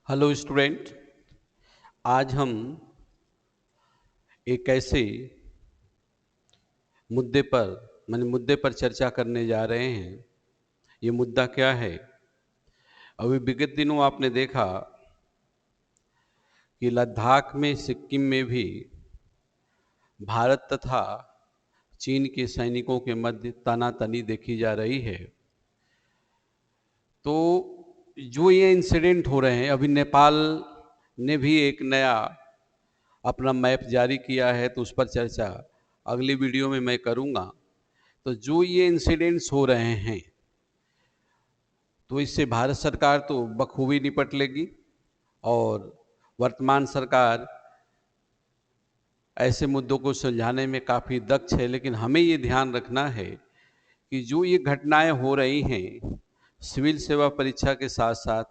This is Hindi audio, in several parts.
Hello student. आज हम एक ऐसे मुद्दे पर चर्चा करने जा रहे हैं। ये मुद्दा क्या है? अभी विगत दिनों आपने देखा कि लद्दाख में, सिक्किम में भी भारत तथा चीन के सैनिकों के मध्य तनातनी देखी जा रही है। तो जो ये इंसिडेंट हो रहे हैं, अभी नेपाल ने भी एक नया अपना मैप जारी किया है, तो उस पर चर्चा अगली वीडियो में मैं करूंगा। तो जो ये इंसिडेंट्स हो रहे हैं, तो इससे भारत सरकार तो बखूबी निपट लेगी और वर्तमान सरकार ऐसे मुद्दों को सुलझाने में काफ़ी दक्ष है। लेकिन हमें ये ध्यान रखना है कि जो ये घटनाएं हो रही हैं, सिविल सेवा परीक्षा के साथ साथ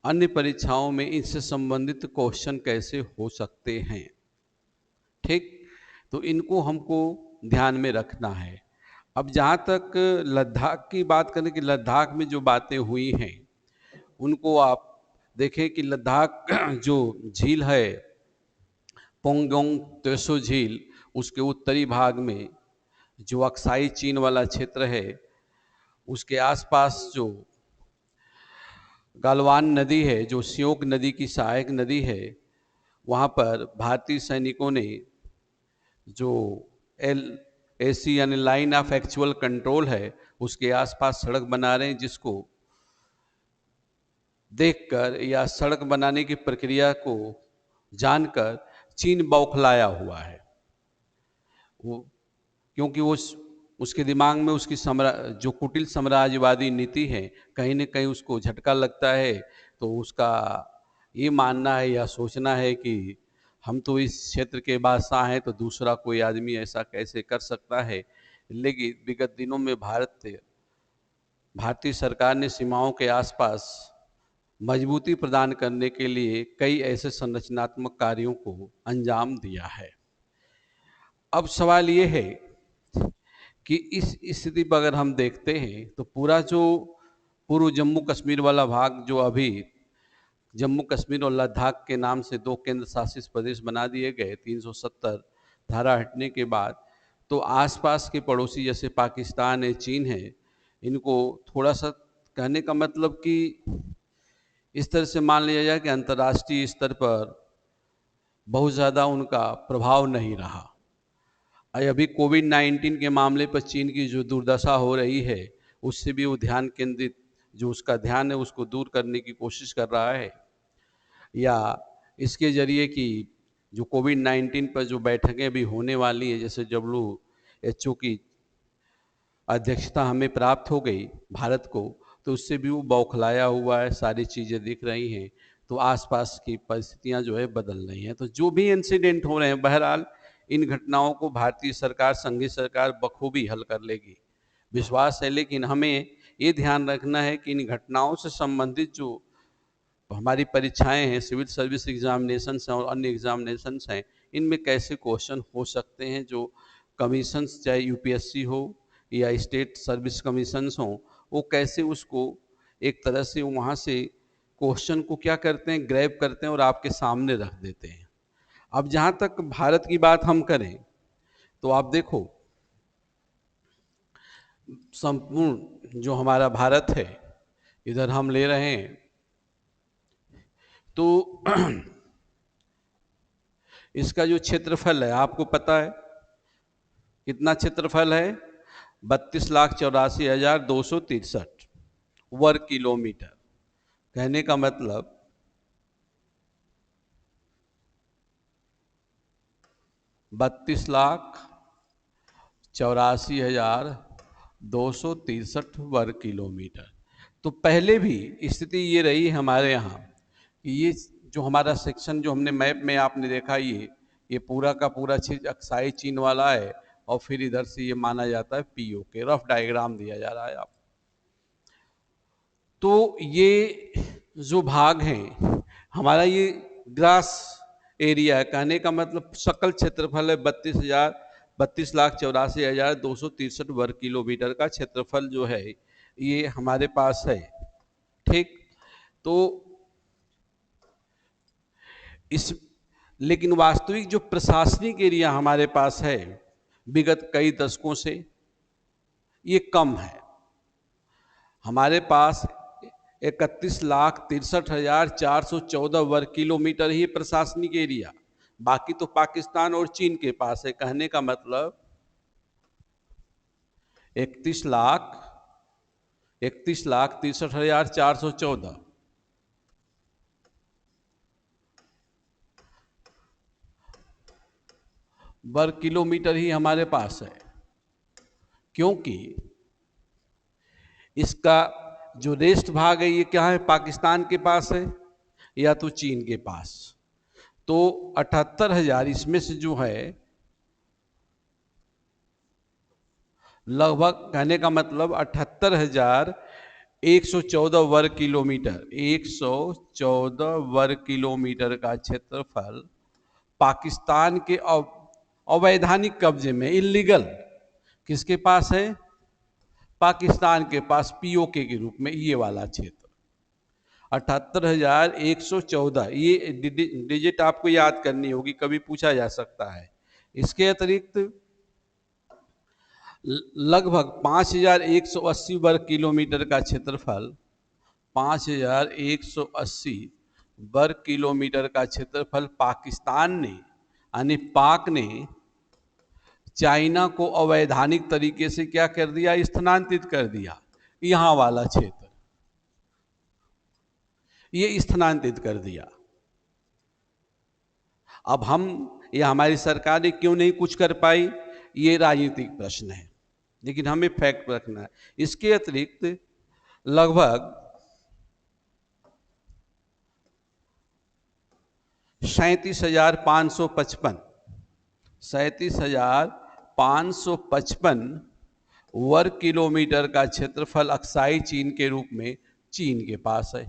अन्य परीक्षाओं में इससे संबंधित क्वेश्चन कैसे हो सकते हैं, ठीक? तो इनको हमको ध्यान में रखना है। अब जहाँ तक लद्दाख की बात करें कि लद्दाख में जो बातें हुई हैं, उनको आप देखें कि लद्दाख जो झील है, पोंगोंग त्सो झील, उसके उत्तरी भाग में जो अक्साई चीन वाला क्षेत्र है, उसके आसपास जो गालवान नदी है, जो सियोक नदी की सहायक नदी है, वहाँ पर भारतीय सैनिकों ने जो LAC यानी लाइन ऑफ एक्चुअल कंट्रोल है, उसके आसपास सड़क बना रहे हैं, जिसको देखकर या सड़क बनाने की प्रक्रिया को जानकर चीन बौखलाया हुआ है। वो क्योंकि उसके दिमाग में उसकी जो कुटिल साम्राज्यवादी नीति है, कहीं न कहीं उसको झटका लगता है। तो उसका ये मानना है या सोचना है कि हम तो इस क्षेत्र के बादशाह हैं, तो दूसरा कोई आदमी ऐसा कैसे कर सकता है। लेकिन विगत दिनों में भारतीय सरकार ने सीमाओं के आसपास मजबूती प्रदान करने के लिए कई ऐसे संरचनात्मक कार्यों को अंजाम दिया है। अब सवाल ये है कि इस स्थिति पर अगर हम देखते हैं, तो पूरा जो पूर्व जम्मू कश्मीर वाला भाग, जो अभी जम्मू कश्मीर और लद्दाख के नाम से दो केंद्र शासित प्रदेश बना दिए गए 370 धारा हटने के बाद, तो आसपास के पड़ोसी जैसे पाकिस्तान है, चीन है, इनको थोड़ा सा, कहने का मतलब कि इस तरह से मान लिया जाए कि अंतर्राष्ट्रीय स्तर पर बहुत ज़्यादा उनका प्रभाव नहीं रहा। अभी कोविड-19 के मामले पर चीन की जो दुर्दशा हो रही है, उससे भी वो ध्यान केंद्रित, जो उसका ध्यान है उसको दूर करने की कोशिश कर रहा है। या इसके ज़रिए कि जो कोविड-19 पर जो बैठकें भी होने वाली है, जैसे WHO की अध्यक्षता हमें प्राप्त हो गई भारत को, तो उससे भी वो बौखलाया हुआ है, सारी चीज़ें दिख रही हैं। तो आसपास की परिस्थितियां जो है बदल रही हैं। तो जो भी इंसिडेंट हो रहे हैं, बहरहाल इन घटनाओं को भारतीय सरकार, संघीय सरकार बखूबी हल कर लेगी, विश्वास है। लेकिन हमें ये ध्यान रखना है कि इन घटनाओं से संबंधित जो हमारी परीक्षाएं हैं, सिविल सर्विस एग्जामिनेशंस हैं और अन्य एग्जामिनेशंस हैं, इनमें कैसे क्वेश्चन हो सकते हैं। जो कमीशंस, चाहे UPSC हो या स्टेट सर्विस कमीशंस हों, वो कैसे उसको एक तरह से वहाँ से क्वेश्चन को क्या करते हैं, ग्रैब करते हैं और आपके सामने रख देते हैं। अब जहाँ तक भारत की बात हम करें, तो आप देखो, संपूर्ण जो हमारा भारत है, इधर हम ले रहे हैं, तो इसका जो क्षेत्रफल है, आपको पता है कितना क्षेत्रफल है? 32,84,263 वर्ग किलोमीटर। कहने का मतलब 32,84,263 वर्ग किलोमीटर। तो पहले भी स्थिति ये रही हमारे यहाँ कि ये जो हमारा सेक्शन, जो हमने मैप में आपने देखा, ये पूरा का पूरा क्षेत्र अक्साई चीन वाला है, और फिर इधर से ये माना जाता है POK। रफ डायग्राम दिया जा रहा है आप। तो ये जो भाग हैं हमारा, ये ग्रास एरिया है। कहने का मतलब सकल क्षेत्रफल है 32,84,263 वर्ग किलोमीटर का क्षेत्रफल जो है, ये हमारे पास है, ठीक? तो इस लेकिन वास्तविक जो प्रशासनिक एरिया हमारे पास है विगत कई दशकों से ये कम है। हमारे पास 31,63,414 वर्ग किलोमीटर ही प्रशासनिक एरिया, बाकी तो पाकिस्तान और चीन के पास है। कहने का मतलब 31,63,414 वर्ग किलोमीटर ही हमारे पास है, क्योंकि इसका जो रेस्ट भाग है ये क्या है, पाकिस्तान के पास है या तो चीन के पास। तो 78,000 इसमें से जो है लगभग, कहने का मतलब 78,114 वर्ग किलोमीटर, 114 वर्ग किलोमीटर का क्षेत्रफल पाकिस्तान के अवैधानिक कब्जे में, इलीगल, किसके पास है, पाकिस्तान के पास, पीओके के रूप में ये वाला क्षेत्र 78,114। ये डिजिट आपको याद करनी होगी, कभी पूछा जा सकता है। इसके अतिरिक्त लगभग 5,180 वर्ग किलोमीटर का क्षेत्रफल, 5,180 वर्ग किलोमीटर का क्षेत्रफल पाकिस्तान ने, यानी पाक ने चाइना को अवैधानिक तरीके से क्या कर दिया, स्थानांतरित कर दिया। यहां वाला क्षेत्र ये स्थानांतरित कर दिया। अब ये हमारी सरकार ने क्यों नहीं कुछ कर पाई, ये राजनीतिक प्रश्न है, लेकिन हमें फैक्ट रखना है। इसके अतिरिक्त लगभग 37,555 वर्ग किलोमीटर का क्षेत्रफल अक्साई चीन के रूप में चीन के पास है।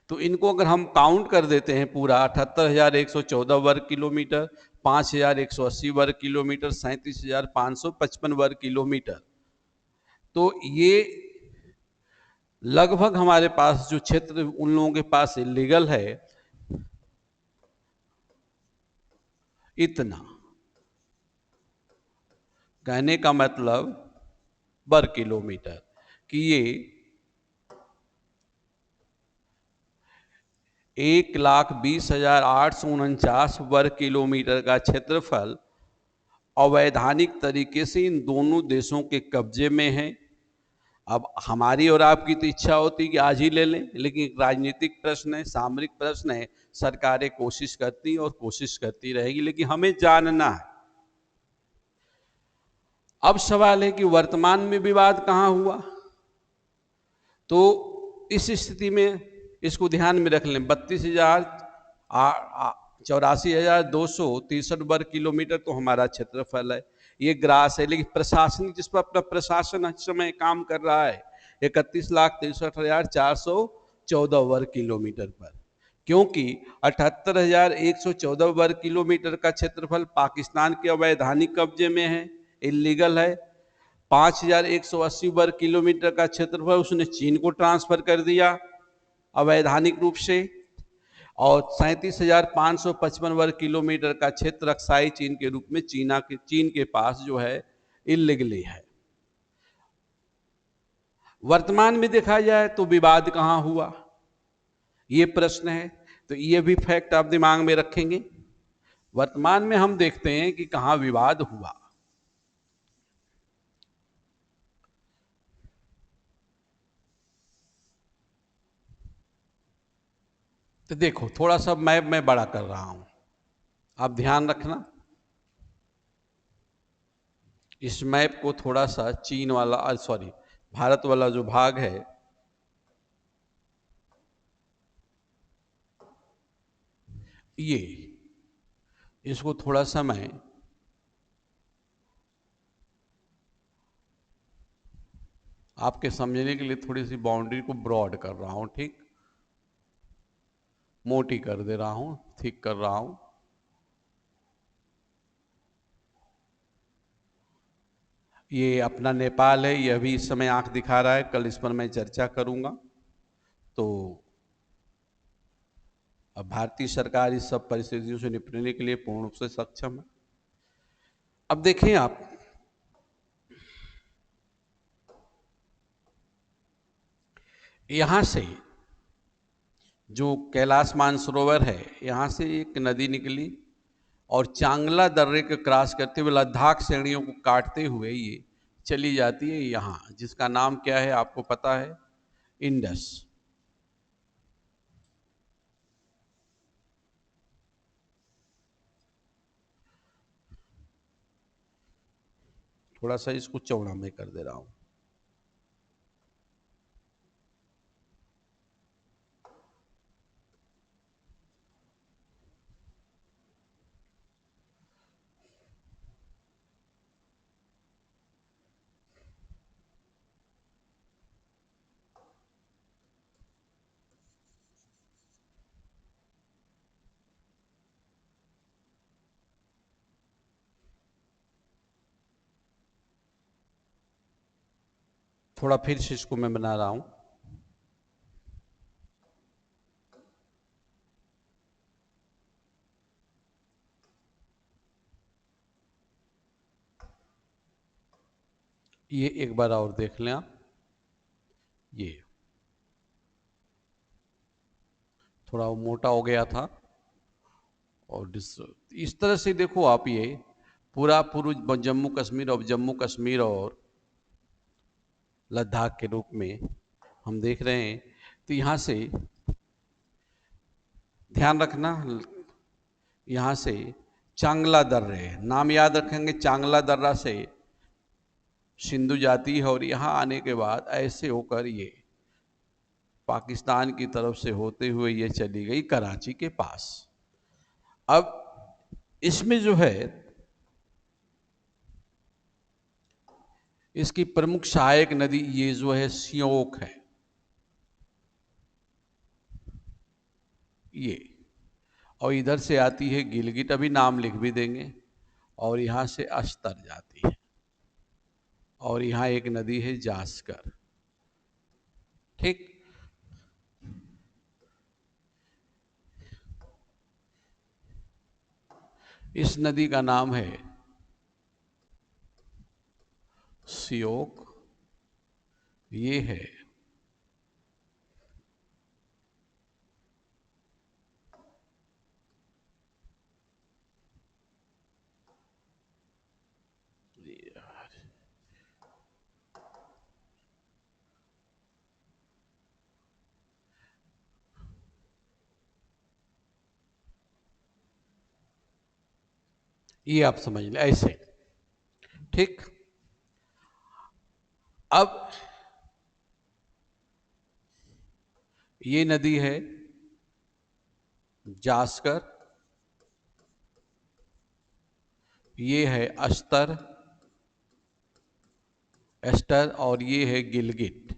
तो इनको अगर हम काउंट कर देते हैं पूरा, 78,114 वर्ग किलोमीटर, 5,180 वर्ग किलोमीटर, 37,555 वर्ग किलोमीटर, तो ये लगभग हमारे पास जो क्षेत्र उन लोगों के पास इलीगल है, इतना, कहने का मतलब वर्ग किलोमीटर कि ये 1,20,849 वर्ग किलोमीटर का क्षेत्रफल अवैधानिक तरीके से इन दोनों देशों के कब्जे में है। अब हमारी और आपकी तो इच्छा होती कि आज ही ले लें, लेकिन एक राजनीतिक प्रश्न है, सामरिक प्रश्न है। सरकारें कोशिश करती और कोशिश करती रहेगी, लेकिन हमें जानना है। अब सवाल है कि वर्तमान में विवाद कहां हुआ। तो इस स्थिति में इसको ध्यान में रख लें, 84,263 वर्ग किलोमीटर तो हमारा क्षेत्रफल है, ये ग्रास है। लेकिन प्रशासनिक, जिस पर अपना प्रशासन इस समय काम कर रहा है, 31,63,414 वर्ग किलोमीटर पर, क्योंकि 78,114 वर्ग किलोमीटर का क्षेत्रफल पाकिस्तान के अवैधानिक कब्जे में है, इलीगल है। 5,180 वर्ग किलोमीटर का क्षेत्रफल उसने चीन को ट्रांसफर कर दिया अवैधानिक रूप से, और 37,555 वर्ग किलोमीटर का क्षेत्र अक्साई चीन के रूप में चीन के पास जो है इलीगली है। वर्तमान में देखा जाए तो विवाद कहां हुआ, ये प्रश्न है। तो ये भी फैक्ट आप दिमाग में रखेंगे। वर्तमान में हम देखते हैं कि कहां विवाद हुआ। तो देखो, थोड़ा सा मैप मैं बड़ा कर रहा हूं, आप ध्यान रखना। इस मैप को थोड़ा सा चीन वाला, सॉरी, भारत वाला जो भाग है, ये, इसको थोड़ा सा मैं आपके समझने के लिए थोड़ी सी बाउंड्री को ब्रॉड कर रहा हूं, ठीक, मोटी कर दे रहा हूं, थिक कर रहा हूं। ये अपना नेपाल है, ये अभी इस समय आंख दिखा रहा है, कल इस पर मैं चर्चा करूंगा। तो अब भारतीय सरकार इस सब परिस्थितियों से निपटने के लिए पूर्ण रूप से सक्षम है। अब देखें आप, यहां से जो कैलाश मानसरोवर है, यहां से एक नदी निकली और चांगला दर्रे को क्रॉस करते हुए लद्दाख श्रेणियों को काटते हुए ये चली जाती है यहाँ, जिसका नाम क्या है आपको पता है? इंडस। थोड़ा सा इसको चौड़ा मैं कर दे रहा हूं। थोड़ा फिर से इसको मैं बना रहा हूं। ये एक बार और देख लें आप, ये थोड़ा मोटा हो गया था। और इस तरह से देखो आप, ये पूरा जम्मू कश्मीर, और जम्मू कश्मीर और लद्दाख के रूप में हम देख रहे हैं। तो यहाँ से ध्यान रखना, यहाँ से चांगला दर्रे, नाम याद रखेंगे, चांगला दर्रा से सिंधु जाती है और यहाँ आने के बाद ऐसे होकर ये पाकिस्तान की तरफ से होते हुए ये चली गई कराची के पास। अब इसमें जो है इसकी प्रमुख सहायक नदी ये जो है सियोक है, ये, और इधर से आती है गिलगिट, अभी नाम लिख भी देंगे, और यहाँ से अस्तर जाती है, और यहाँ एक नदी है जास्कर। ठीक, इस नदी का नाम है सियोक, ये है ये, आप समझ लें ऐसे। ठीक, अब ये नदी है जास्कर, ये है अस्तर, एस्टर, और ये है गिलगिट,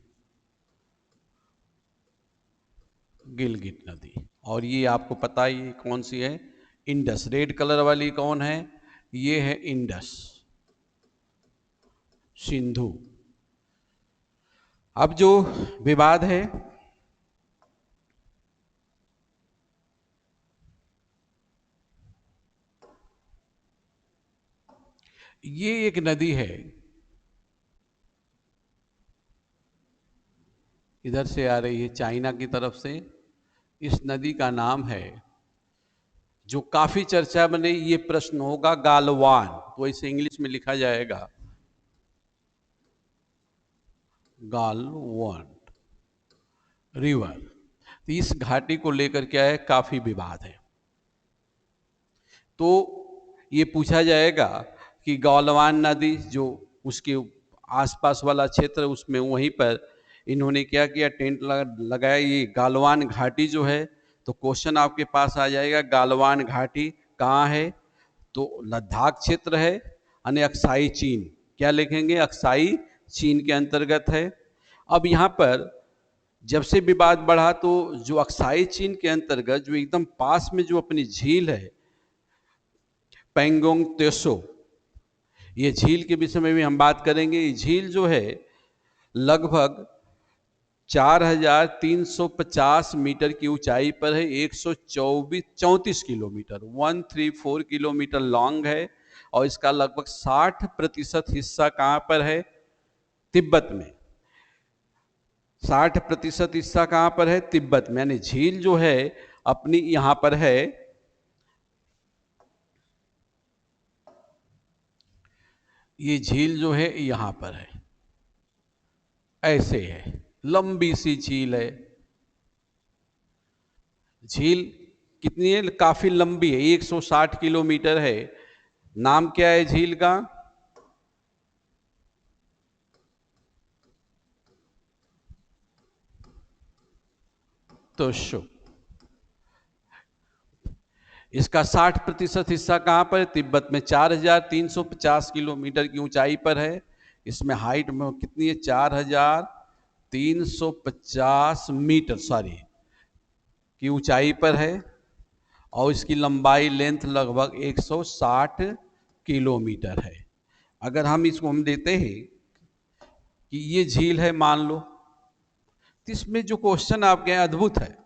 गिलगिट नदी। और ये आपको पता ही है कौन सी है? इंडस। रेड कलर वाली कौन है? ये है इंडस, सिंधु। अब जो विवाद है, ये एक नदी है, इधर से आ रही है चाइना की तरफ से। इस नदी का नाम है, जो काफी चर्चा में नहीं, ये प्रश्न होगा गालवान, तो इसे इंग्लिश में लिखा जाएगा गालवान रिवर। तो इस घाटी को लेकर क्या है, काफी विवाद है। तो ये पूछा जाएगा कि गालवान नदी जो उसके आसपास वाला क्षेत्र, उसमें वहीं पर इन्होंने क्या किया, टेंट लगाया, ये गालवान घाटी जो है। तो क्वेश्चन आपके पास आ जाएगा, गालवान घाटी कहाँ है? तो लद्दाख क्षेत्र है, यानी अक्साई चीन। क्या लिखेंगे? अक्साई चीन के अंतर्गत है। अब यहाँ पर जब से विवाद बढ़ा, तो जो अक्साई चीन के अंतर्गत जो एकदम पास में जो अपनी झील है पेंगोंग त्सो, ये झील के विषय में भी हम बात करेंगे। ये झील जो है लगभग 4,350 मीटर की ऊंचाई पर है, 134 किलोमीटर, 134 किलोमीटर लॉन्ग है। और इसका लगभग 60% हिस्सा कहां पर है? तिब्बत में। 60% हिस्सा कहां पर है? तिब्बत में। यानी झील जो है अपनी यहां पर है, ये झील जो है यहां पर है, ऐसे है, लंबी सी झील है। झील कितनी है? काफी लंबी है, 160 किलोमीटर है। नाम क्या है झील का? तोशो। इसका 60% हिस्सा कहां पर है? तिब्बत में। 4,350 किलोमीटर की ऊंचाई पर है। इसमें हाइट में कितनी है? 4,350 मीटर की ऊंचाई पर है। और इसकी लंबाई लेंथ लगभग 160 किलोमीटर है। अगर हम देते हैं कि ये झील है मान लो, तो इसमें जो क्वेश्चन आपके यहाँ अद्भुत है।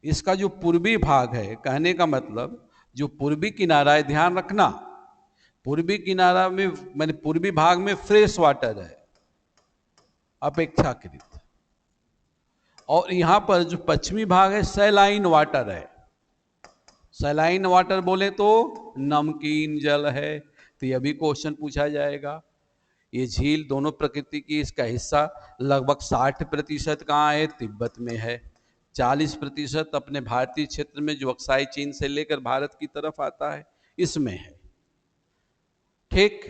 इसका जो पूर्वी भाग है, कहने का मतलब जो पूर्वी किनारा है, ध्यान रखना, पूर्वी किनारा में मैंने पूर्वी भाग में फ्रेश वाटर है अपेक्षाकृत, और यहां पर जो पश्चिमी भाग है सैलाइन वाटर है। सैलाइन वाटर बोले तो नमकीन जल है। तो यह भी क्वेश्चन पूछा जाएगा। ये झील दोनों प्रकृति की, इसका हिस्सा लगभग 60% कहाँ है? तिब्बत में है। 40% अपने भारतीय क्षेत्र में जो अक्साई चीन से लेकर भारत की तरफ आता है, इसमें है। ठीक।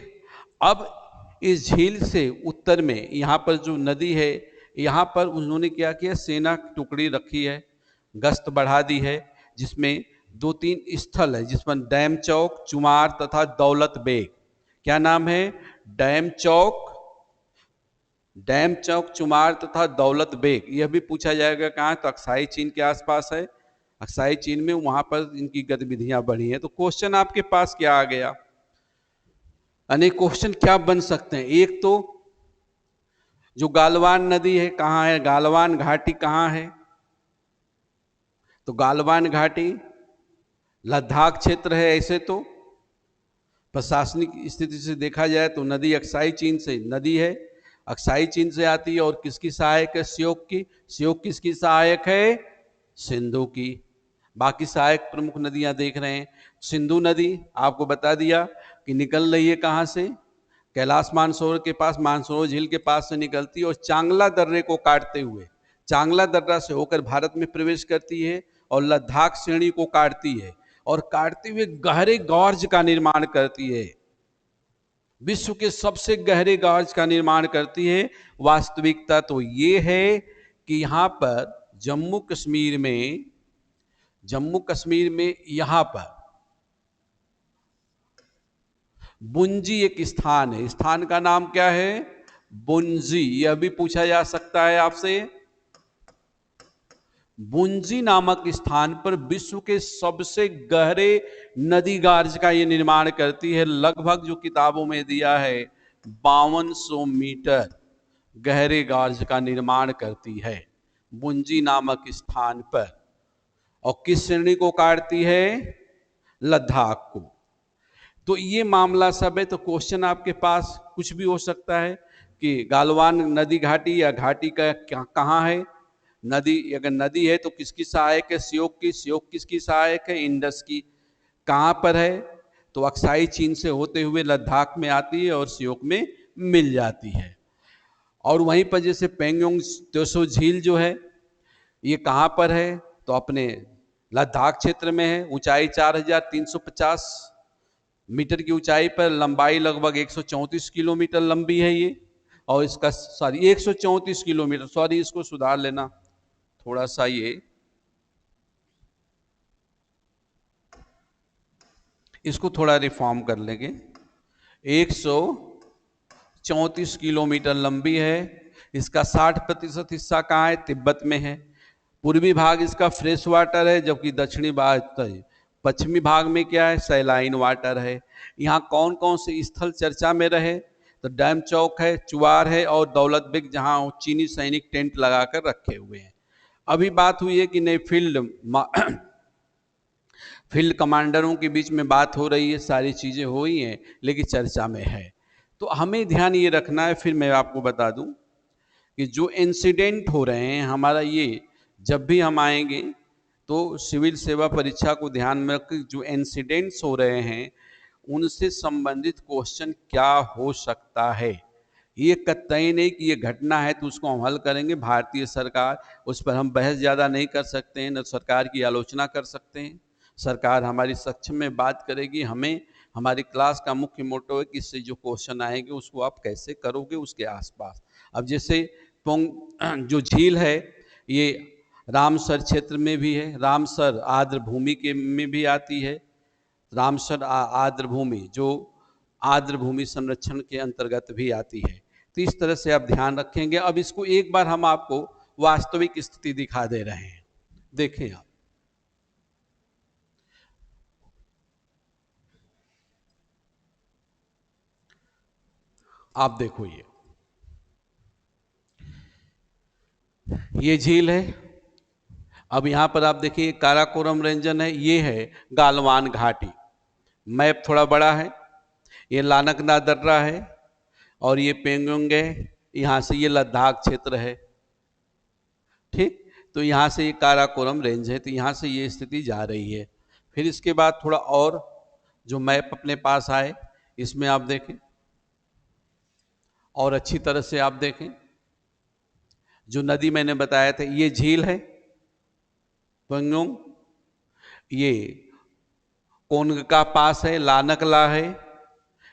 अब इस झील से उत्तर में यहाँ पर जो नदी है, यहाँ पर उन्होंने क्या किया? सेना की टुकड़ी रखी है, गश्त बढ़ा दी है, जिसमें 2-3 स्थल है, जिसमें डैम चौक, चुमार तथा दौलत बेग। क्या नाम है? डैम चौक, चुमार तथा दौलत बेग। यह भी पूछा जाएगा कहाँ? तो अक्साई चीन के आसपास है। अक्साई चीन में वहां पर इनकी गतिविधियां बढ़ी हैं। तो क्वेश्चन आपके पास क्या आ गया? अनेक क्वेश्चन क्या बन सकते हैं? एक तो जो गालवान नदी है कहाँ है? गालवान घाटी कहाँ है? तो गालवान घाटी लद्दाख क्षेत्र है। ऐसे तो प्रशासनिक स्थिति से देखा जाए तो नदी अक्साई चीन से नदी है, अक्साई चीन से आती है। और किसकी सहायक है? श्योक की। श्योक किसकी सहायक है? सिंधु की। बाकी सहायक प्रमुख नदियां देख रहे हैं। सिंधु नदी आपको बता दिया कि निकल रही है कहां से? कैलाश मानसरोवर के पास, मानसरोवर झील के पास से निकलती है और चांगला दर्रे को काटते हुए, चांगला दर्रा से होकर भारत में प्रवेश करती है और लद्दाख श्रेणी को काटती है और काटते हुए गहरे गॉर्ज का निर्माण करती है। विश्व के सबसे गहरे गॉर्ज का निर्माण करती है। वास्तविकता तो ये है कि यहां पर जम्मू कश्मीर में यहां पर बुंजी एक स्थान है। स्थान का नाम क्या है? बुंजी। यह भी पूछा जा सकता है आपसे। बुंजी नामक स्थान पर विश्व के सबसे गहरे नदी गार्ज का यह निर्माण करती है। लगभग जो किताबों में दिया है 5200 मीटर गहरे गार्ज का निर्माण करती है बुंजी नामक स्थान पर। और किस श्रेणी को काटती है? लद्दाख को। तो ये मामला सब है। तो क्वेश्चन आपके पास कुछ भी हो सकता है कि गालवान नदी घाटी या घाटी का कहाँ है? नदी अगर नदी है तो किसकी सहायक है? श्योक की। श्योक किसकी सहायक है? इंडस की। कहाँ पर है? तो अक्साई चीन से होते हुए लद्दाख में आती है और श्योक में मिल जाती है। और वहीं पर जैसे पेंगोंग त्सो झील जो है, ये कहाँ पर है? तो अपने लद्दाख क्षेत्र में है। ऊंचाई 4,350 मीटर की ऊंचाई पर, लंबाई लगभग 134 किलोमीटर लंबी है ये। और इसका 134 किलोमीटर, इसको सुधार लेना थोड़ा सा, ये इसको थोड़ा रिफॉर्म कर लेंगे। 134 किलोमीटर लंबी है। इसका 60% हिस्सा कहाँ है? तिब्बत में है। पूर्वी भाग इसका फ्रेश वाटर है, जबकि दक्षिणी भाग पश्चिमी भाग में क्या है? सैलाइन वाटर है। यहाँ कौन कौन से स्थल चर्चा में रहे? तो डैम चौक है, चुआर है और दौलत बेग जहां चीनी सैनिक टेंट लगाकर रखे हुए हैं। अभी बात हुई है कि नहीं, फील्ड कमांडरों के बीच में बात हो रही है, सारी चीज़ें हो ही हैं, लेकिन चर्चा में है। तो हमें ध्यान ये रखना है, फिर मैं आपको बता दूं कि जो इंसिडेंट हो रहे हैं हमारा, ये जब भी हम आएंगे तो सिविल सेवा परीक्षा को ध्यान में रख, जो इंसिडेंट्स हो रहे हैं उनसे संबंधित क्वेश्चन क्या हो सकता है। ये कतई नहीं कि ये घटना है तो उसको हम हल करेंगे। भारतीय सरकार, उस पर हम बहस ज़्यादा नहीं कर सकते हैं, न सरकार की आलोचना कर सकते हैं। सरकार हमारी सक्षम में बात करेगी। हमें हमारी क्लास का मुख्य मोटो है कि इससे जो क्वेश्चन आएंगे उसको आप कैसे करोगे उसके आसपास। अब जैसे पोंग जो झील है, ये रामसर क्षेत्र में भी है, रामसर आर्द्र भूमि के में भी आती है। रामसर आर्द्र भूमि जो आर्द्र भूमि संरक्षण के अंतर्गत भी आती है। तो इस तरह से आप ध्यान रखेंगे। अब इसको एक बार हम आपको वास्तविक स्थिति दिखा दे रहे हैं, देखें आप देखो, ये झील है। अब यहाँ पर आप देखिए काराकोरम रेंजन है, ये है गालवान घाटी। मैप थोड़ा बड़ा है। ये लानकना दर्रा है और ये पेंगोंग है, यहाँ से ये लद्दाख क्षेत्र है। ठीक, तो यहाँ से ये काराकोरम रेंज है, तो यहाँ से ये स्थिति जा रही है। फिर इसके बाद थोड़ा और जो मैप अपने पास आए, इसमें आप देखें और अच्छी तरह से आप देखें, जो नदी मैंने बताया था, ये झील है पेंगोंग, ये कोंग का पास है, लानकला है,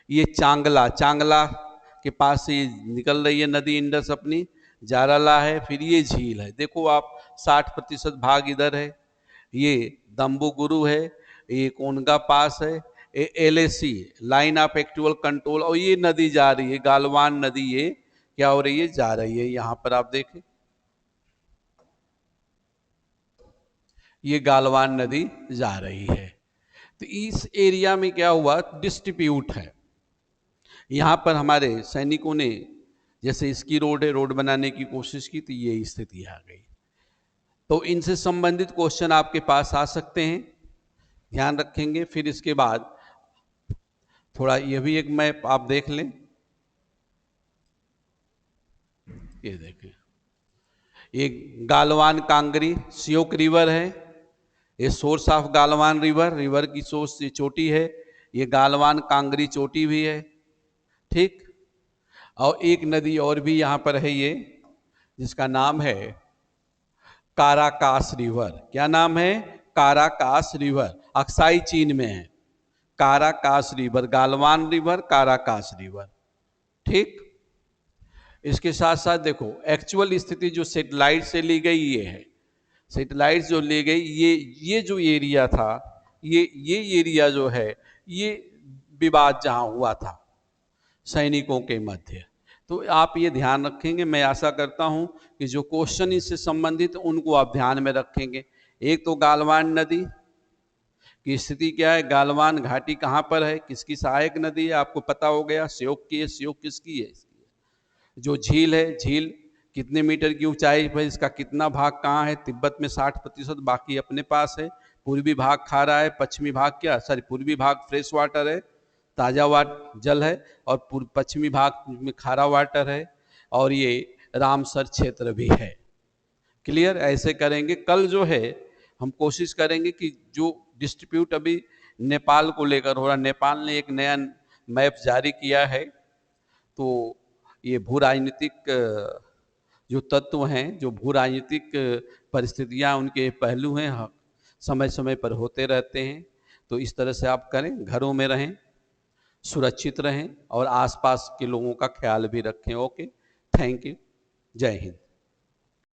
ये चांगला, चांगला के पास से ये निकल रही है नदी इंडस अपनी, जाराला है, फिर ये झील है। देखो आप 60% भाग इधर है, ये दम्बुगुरु है, ये कोनगा पास है, LAC line of actual control, और ये नदी जा रही है गालवान नदी, ये क्या हो रही है, जा रही है। यहां पर आप देखें, ये गालवान नदी जा रही है। तो इस एरिया में क्या हुआ, डिस्ट्रीब्यूट है। यहाँ पर हमारे सैनिकों ने जैसे इसकी रोड है, रोड बनाने की कोशिश की, तो ये स्थिति आ गई। तो इनसे संबंधित क्वेश्चन आपके पास आ सकते हैं, ध्यान रखेंगे। फिर इसके बाद थोड़ा ये भी एक मैप आप देख लें, ये देखें, ये गालवान कांगरी सियोक रिवर है, ये source of Galwan river, river की सोर्स ये चोटी है, ये गालवान कांगरी चोटी भी है। ठीक, और एक नदी और भी यहाँ पर है, ये जिसका नाम है काराकास रिवर। क्या नाम है, काराकास रिवर, अक्साई चीन में है। Caracas river, Galwan river, Caracas river. ठीक, इसके साथ साथ देखो एक्चुअल स्थिति जो सैटेलाइट से ली गई ये है। सैटेलाइट जो ली गई, ये जो एरिया था, ये एरिया जो है, ये विवाद जहां हुआ था सैनिकों के मध्य। तो आप ये ध्यान रखेंगे। मैं आशा करता हूं कि जो क्वेश्चन इससे संबंधित उनको आप ध्यान में रखेंगे। एक तो गालवान नदी की स्थिति क्या है, गालवान घाटी कहाँ पर है, किसकी सहायक नदी है, आपको पता हो गया। श्योक की है, श्योक किसकी है, जो झील है, झील कितने मीटर की ऊंचाई पर, इसका कितना भाग कहाँ है, तिब्बत में 60%, बाकी अपने पास है। पूर्वी भाग खारा है, पश्चिमी भाग क्या, सॉरी पूर्वी भाग फ्रेश वाटर है, ताज़ा जल है, और पश्चिमी भाग में खारा वाटर है, और ये रामसर क्षेत्र भी है। क्लियर, ऐसे करेंगे। कल जो है हम कोशिश करेंगे कि जो डिस्ट्रीब्यूट अभी नेपाल को लेकर हो रहा, नेपाल ने एक नया मैप जारी किया है, तो ये भू राजनीतिक जो तत्व हैं, जो भू राजनीतिक परिस्थितियाँ, उनके पहलू हैं, समय समय पर होते रहते हैं। तो इस तरह से आप करें, घरों में रहें, सुरक्षित रहें और आसपास के लोगों का ख्याल भी रखें। ओके, थैंक यू, जय हिंद।